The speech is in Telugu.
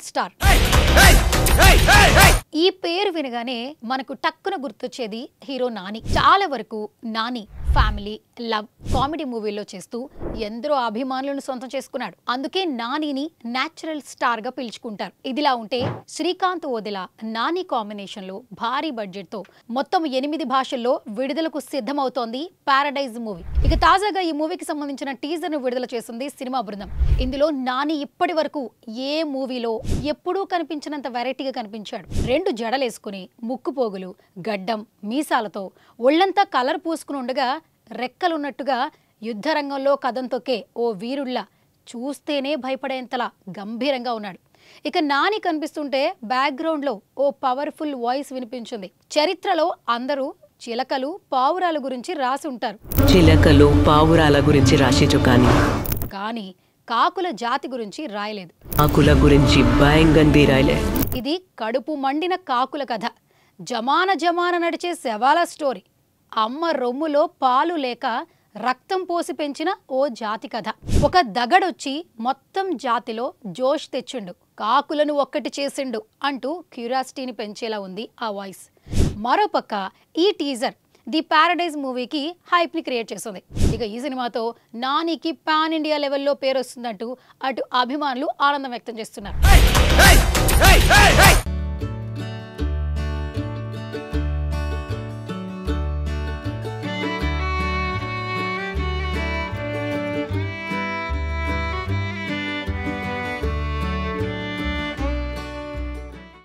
స్టార్. ఈ పేరు వినగానే మనకు టక్కున గుర్తొచ్చేది హీరో నాని. చాలా వరకు నాని ఫ్యామిలీ, లవ్, కామెడీ మూవీల్లో చేస్తూ ఎందరో అభిమానులను సొంతం చేసుకున్నాడు. అందుకే నానిని న్యాచురల్ స్టార్ గా పిలుచుకుంటారు. ఇదిలా ఉంటే శ్రీకాంత్ ఓదెల నాని కాంబినేషన్ లో భారీ బడ్జెట్ తో మొత్తం 8 భాషల్లో విడుదలకు సిద్ధమవుతోంది పారడైజ్ మూవీ. ఇక తాజాగా ఈ మూవీకి సంబంధించిన టీజర్ ను విడుదల చేసింది సినిమా బృందం. ఇందులో నాని ఇప్పటి వరకు ఏ మూవీలో ఎప్పుడూ కనిపించినంత వెరైటీగా కనిపించాడు. 2 జడలేసుకుని, ముక్కు పోగులు, గడ్డం, మీసాలతో ఒళ్లంతా కలర్ పూసుకుని ఉండగా రెక్కలున్నట్టుగా యుద్ధరంగంలో కదం తొక్కే ఓ వీరుళ్ళ చూస్తేనే భయపడేంతలా గంభీరంగా ఉన్నాడు. ఇక నాని కనిపిస్తుంటే బ్యాక్గ్రౌండ్లో ఓ పవర్ఫుల్ వాయిస్ వినిపించింది. చరిత్రలో అందరూ చిలకలు, పావురాల గురించి రాసి ఉంటారు. చిలకలు, పావురాల గురించి రాసిచు కానీ కాకుల జాతి గురించి రాయలేదు. కాకుల గురించి భయంగంది రాయలే. ఇది కడుపు మండిన కాకుల కథ. జమాన నడిచే శవాల స్టోరీ. అమ్మ రొమ్ములో పాలు లేక రక్తం పోసి పెంచిన ఓ జాతి కథ. ఒక దగడొచ్చి మొత్తం జాతిలో జోష్ తెచ్చిండు, కాకులను ఒక్కటి చేసిండు అంటూ క్యూరియాసిటీని పెంచేలా ఉంది ఆ వాయిస్. మరోపక్క ఈ టీజర్ ది పారడైజ్ మూవీకి హైప్ ని క్రియేట్ చేస్తుంది. ఇక ఈ సినిమాతో నానికి పాన్ ఇండియా లెవెల్లో పేరు వస్తుందంటూ అటు అభిమానులు ఆనందం వ్యక్తం చేస్తున్నారు.